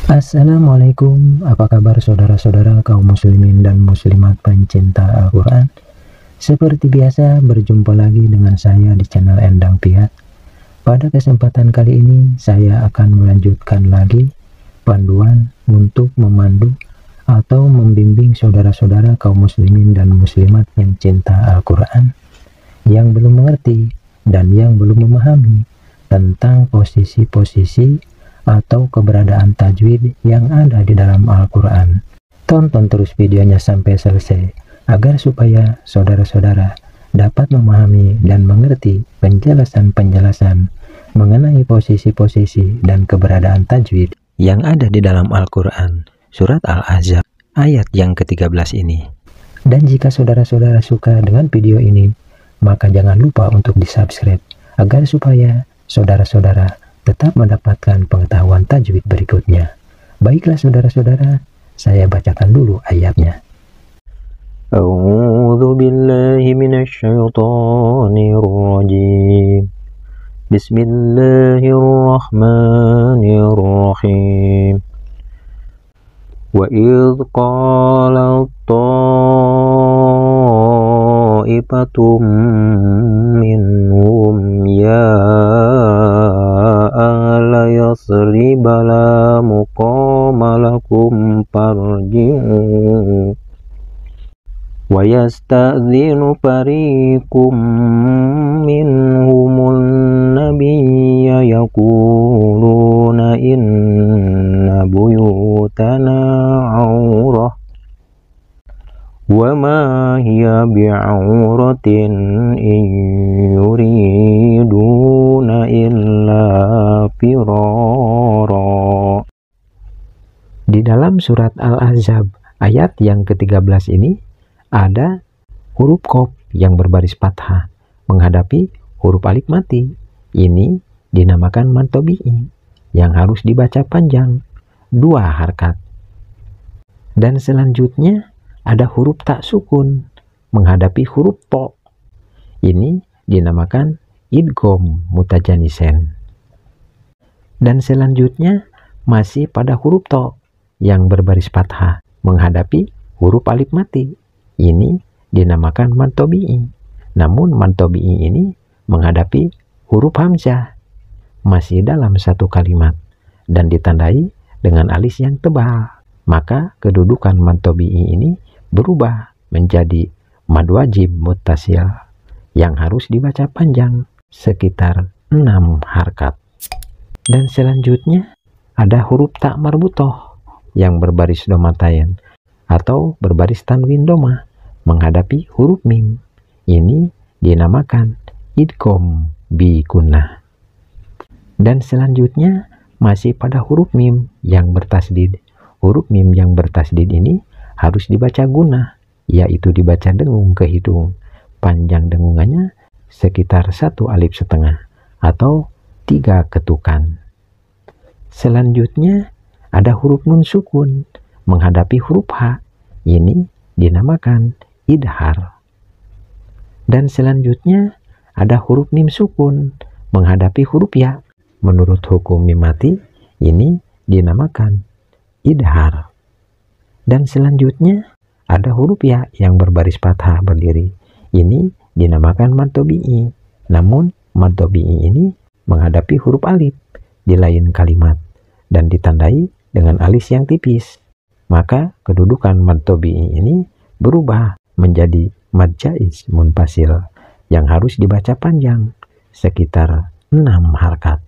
Assalamualaikum, apa kabar saudara-saudara kaum muslimin dan muslimat pencinta Al-Quran? Seperti biasa, berjumpa lagi dengan saya di channel Endang Piat. Pada kesempatan kali ini, saya akan melanjutkan lagi panduan untuk memandu atau membimbing saudara-saudara kaum muslimin dan muslimat yang cinta Al-Quran, yang belum mengerti dan yang belum memahami tentang posisi-posisi atau keberadaan tajwid yang ada di dalam Al-Quran. Tonton terus videonya sampai selesai, agar supaya saudara-saudara dapat memahami dan mengerti penjelasan-penjelasan mengenai posisi-posisi dan keberadaan tajwid yang ada di dalam Al-Quran, surat Al-Ahzab, ayat yang ke-13 ini. Dan jika saudara-saudara suka dengan video ini, maka jangan lupa untuk di-subscribe, agar supaya saudara-saudara tetap mendapatkan pengetahuan tajwid berikutnya. Baiklah saudara-saudara, saya bacakan dulu ayatnya. A'udzu billahi minasyaitonir rajim. Bismillahirrahmanirrahim. Wa idz qala ta'ifatum minhum ya Yasrib la muqama lakum farji'u wa yasta'dhinu fariqum minhumun nabiyya yaquluna inna buyutana 'aurah wa ma hiya bi'auratin in yuriduna illa firara. Di dalam surat Al-Ahzab ayat yang ke-13 ini ada huruf qaf yang berbaris fathah menghadapi huruf alif mati. Ini dinamakan mad tabi'i yang harus dibaca panjang, 2 harkat. Dan selanjutnya ada huruf tak sukun menghadapi huruf to. Ini dinamakan idgham mutajanisen. Dan selanjutnya masih pada huruf to yang berbaris fathah menghadapi huruf alif mati. Ini dinamakan mad tabi'i. Namun mad tabi'i ini menghadapi huruf hamzah masih dalam satu kalimat dan ditandai dengan alis yang tebal. Maka kedudukan mad tabi'i ini berubah menjadi mad wajib muttasil yang harus dibaca panjang sekitar 6 harkat. Dan selanjutnya ada huruf tak marbutoh yang berbaris domatain atau berbaris tanwin doma menghadapi huruf mim. Ini dinamakan idgham bi gunnah. Dan selanjutnya masih pada huruf mim yang bertasdid. Huruf mim yang bertasdid ini harus dibaca gunnah, yaitu dibaca dengung ke hidung. Panjang dengungannya sekitar 1 alif setengah atau 3 ketukan. Selanjutnya ada huruf nun sukun menghadapi huruf ha. Ini dinamakan idhar. Dan selanjutnya ada huruf mim sukun menghadapi huruf ya. Menurut hukum mim mati, ini dinamakan idhar. Dan selanjutnya ada huruf ya yang berbaris fathah berdiri. Ini dinamakan mad tabi'i. Namun mad tabi'i ini menghadapi huruf alif di lain kalimat dan ditandai dengan alis yang tipis. Maka kedudukan mad tabi'i ini berubah menjadi mad jaiz munfasil yang harus dibaca panjang sekitar 6 harkat.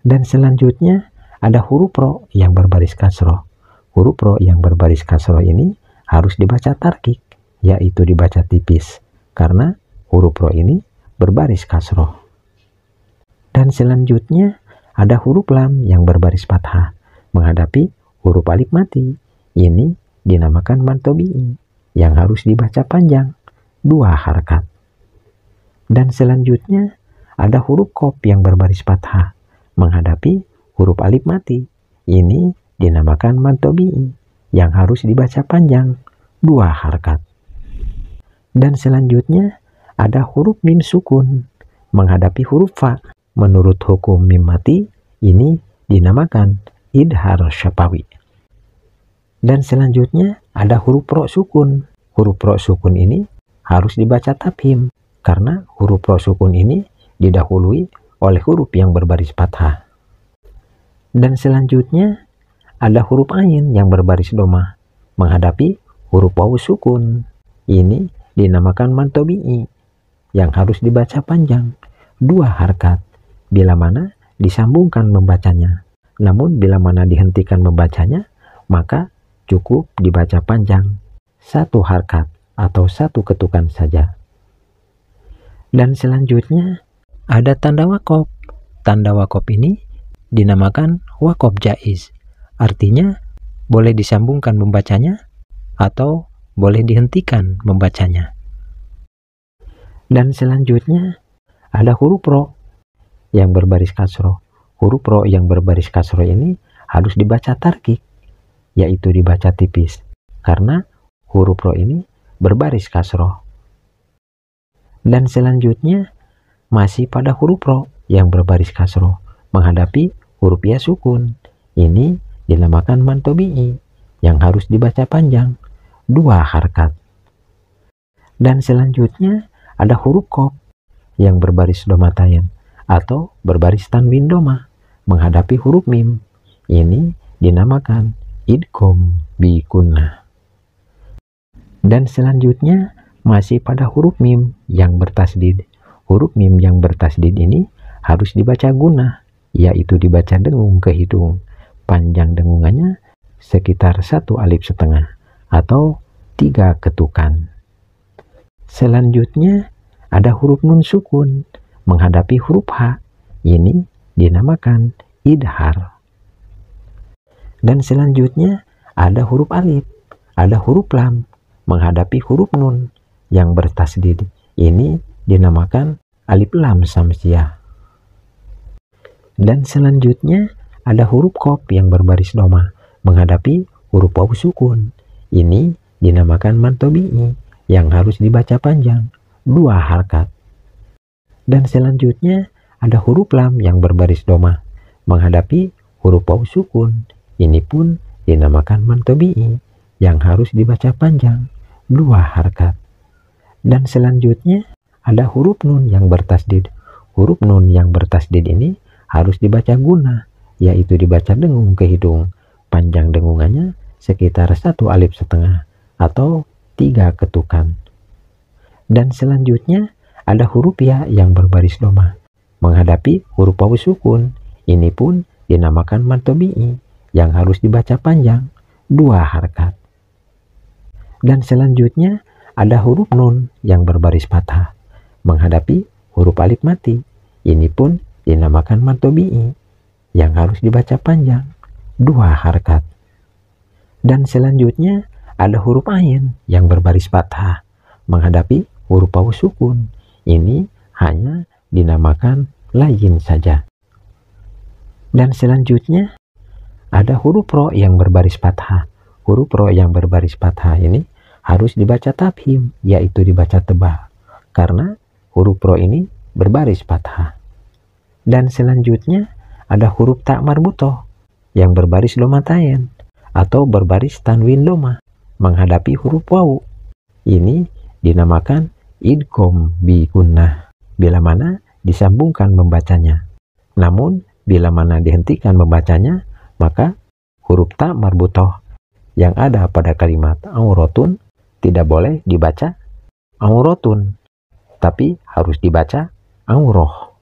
Dan selanjutnya ada huruf ro yang berbaris kasroh. Huruf ro yang berbaris kasroh ini harus dibaca tarkik, yaitu dibaca tipis, karena huruf ro ini berbaris kasroh. Dan selanjutnya ada huruf lam yang berbaris fathah menghadapi huruf alif mati. Ini dinamakan mad tabi'i yang harus dibaca panjang, 2 harkat. Dan selanjutnya ada huruf qaf yang berbaris fathah menghadapi huruf alif mati. Ini dinamakan mad tabi'i yang harus dibaca panjang, 2 harkat. Dan selanjutnya ada huruf mim sukun menghadapi huruf fa. Menurut hukum mim mati, ini dinamakan idhar syafawi. Dan selanjutnya ada huruf ro sukun. Huruf ro sukun ini harus dibaca tafhim karena huruf ro sukun ini didahului oleh huruf yang berbaris fathah. Dan selanjutnya ada huruf ain yang berbaris doma menghadapi huruf wawu sukun. Ini dinamakan mad tabi'i yang harus dibaca panjang 2 harkat bila mana disambungkan membacanya. Namun bila mana dihentikan membacanya, maka cukup dibaca panjang 1 harkat atau 1 ketukan saja. Dan selanjutnya ada tanda wakof. Tanda wakof ini dinamakan wakof jaiz. Artinya boleh disambungkan membacanya atau boleh dihentikan membacanya. Dan selanjutnya ada huruf ro yang berbaris kasroh. Huruf ro yang berbaris kasroh ini harus dibaca tarkik, yaitu dibaca tipis, karena huruf ro ini berbaris kasroh. Dan selanjutnya masih pada huruf ro yang berbaris kasroh menghadapi huruf ya sukun. Ini dinamakan mad tabi'i yang harus dibaca panjang 2 harkat. Dan selanjutnya ada huruf kof yang berbaris domatayan atau berbaris tanwin doma menghadapi huruf mim. Ini dinamakan idgham bi gunnah. Dan selanjutnya masih pada huruf mim yang bertasdid. Huruf mim yang bertasdid ini harus dibaca gunnah, yaitu dibaca dengung ke hidung. Panjang dengungannya sekitar 1 alif setengah atau 3 ketukan. Selanjutnya ada huruf nun sukun menghadapi huruf H. Ini dinamakan idhar. Dan selanjutnya ada huruf alif, ada huruf lam menghadapi huruf nun yang bertasdid. Ini dinamakan alif lam samsiah. Dan selanjutnya ada huruf kof yang berbaris doma menghadapi huruf wawu sukun. Ini dinamakan mad tabi'i yang harus dibaca panjang 2 harkat. Dan selanjutnya ada huruf lam yang berbaris doma menghadapi huruf wawu sukun. Ini pun dinamakan mad tabi'i yang harus dibaca panjang 2 harkat. Dan selanjutnya ada huruf nun yang bertasdid. Huruf nun yang bertasdid ini harus dibaca gunnah, yaitu dibaca dengung ke hidung. Panjang dengungannya sekitar 1 alif setengah atau 3 ketukan. Dan selanjutnya ada huruf ya yang berbaris doma menghadapi huruf wawu sukun. Ini pun dinamakan mad tabi'i yang harus dibaca panjang 2 harkat. Dan selanjutnya ada huruf nun yang berbaris fathah menghadapi huruf alif mati. Ini pun dinamakan mad tabi'i yang harus dibaca panjang 2 harkat. Dan selanjutnya ada huruf ain yang berbaris fathah menghadapi huruf wawu sukun. Ini hanya dinamakan layin saja. Dan selanjutnya ada huruf ro yang berbaris fathah. Huruf ro yang berbaris fathah ini harus dibaca tafhim, yaitu dibaca tebal, karena huruf ro ini berbaris fathah. Dan selanjutnya ada huruf ta marbutoh yang berbaris domatayan atau berbaris tanwin doma menghadapi huruf wawu. Ini dinamakan idgham bi gunnah bila mana disambungkan membacanya. Namun bila mana dihentikan membacanya, maka huruf ta marbutoh yang ada pada kalimat auratun tidak boleh dibaca auratun, tapi harus dibaca auroh.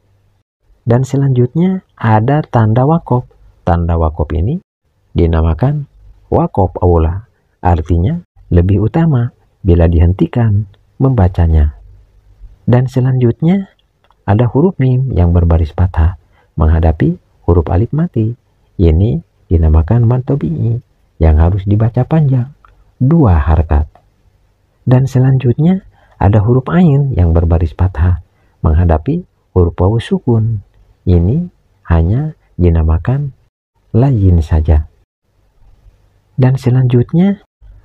Dan selanjutnya ada tanda wakof. Tanda wakof ini dinamakan wakof aula, artinya lebih utama bila dihentikan membacanya. Dan selanjutnya ada huruf mim yang berbaris fathah menghadapi huruf alif mati. Ini dinamakan mad tabi'i yang harus dibaca panjang 2 harkat. Dan selanjutnya ada huruf ain yang berbaris fathah menghadapi huruf wawu sukun. Ini hanya dinamakan layin saja. Dan selanjutnya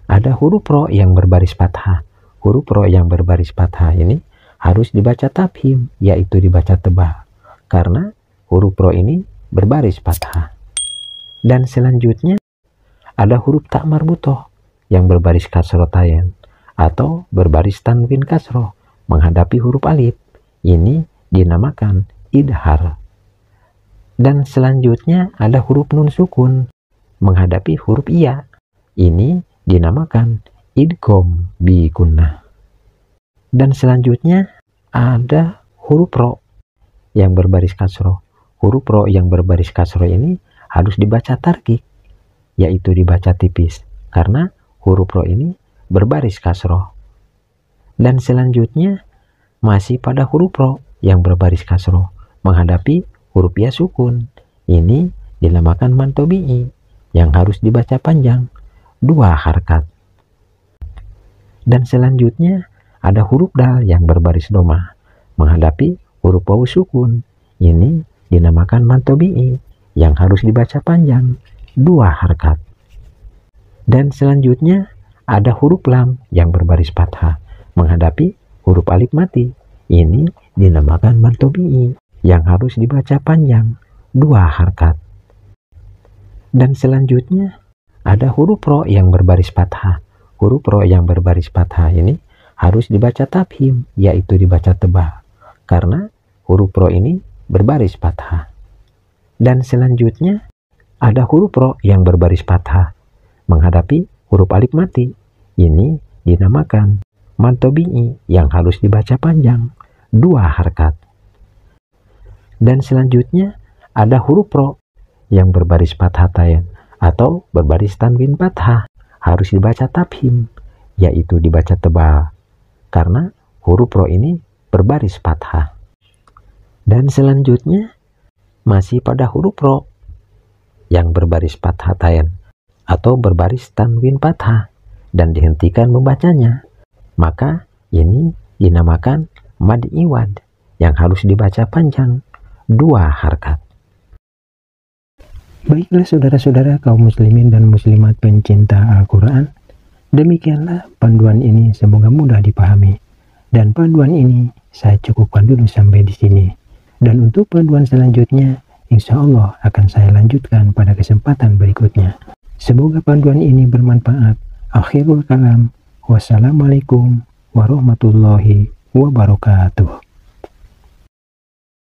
ada huruf ro yang berbaris fathah. Huruf ro yang berbaris fathah ini harus dibaca tafhim, yaitu dibaca tebal, karena huruf ro ini berbaris fathah. Dan selanjutnya ada huruf tak marbutoh yang berbaris kasrotayen atau berbaris tanwin kasroh menghadapi huruf alif. Ini dinamakan idhar. Dan selanjutnya ada huruf nun sukun menghadapi huruf iya. Ini dinamakan idgham bi gunnah. Dan selanjutnya ada huruf ro yang berbaris kasroh. Huruf ro yang berbaris kasroh ini harus dibaca tarqiq, yaitu dibaca tipis, karena huruf ro ini berbaris kasroh. Dan selanjutnya masih pada huruf ro yang berbaris kasroh menghadapi huruf ya sukun. Ini dinamakan mad tabi'i yang harus dibaca panjang, 2 harkat. Dan selanjutnya ada huruf dal yang berbaris domah menghadapi huruf wawu sukun. Ini dinamakan mad tabi'i yang harus dibaca panjang, 2 harkat. Dan selanjutnya ada huruf lam yang berbaris fathah menghadapi huruf alif mati. Ini dinamakan mad tabi'i yang harus dibaca panjang, 2 harkat. Dan selanjutnya ada huruf ro yang berbaris fathah. Huruf ro yang berbaris fathah ini harus dibaca tafhim, yaitu dibaca tebal, karena huruf ro ini berbaris fathah. Dan selanjutnya ada huruf ro yang berbaris fathah menghadapi huruf alif mati. Ini dinamakan mad tabi'i yang harus dibaca panjang, 2 harkat. Dan selanjutnya ada huruf ro yang berbaris fathah tayen atau berbaris tanwin fathah harus dibaca tafhim, yaitu dibaca tebal, karena huruf ro ini berbaris fathah. Dan selanjutnya masih pada huruf ro yang berbaris fathah tayen atau berbaris tanwin fathah dan dihentikan membacanya, maka ini dinamakan mad iwad yang harus dibaca panjang, 2 harkat. Baiklah saudara-saudara kaum muslimin dan muslimat pencinta Al-Quran, demikianlah panduan ini, semoga mudah dipahami. Dan panduan ini saya cukupkan dulu sampai di sini. Dan untuk panduan selanjutnya, insya Allah akan saya lanjutkan pada kesempatan berikutnya. Semoga panduan ini bermanfaat. Akhirul kalam. Wassalamualaikum warahmatullahi wabarakatuh.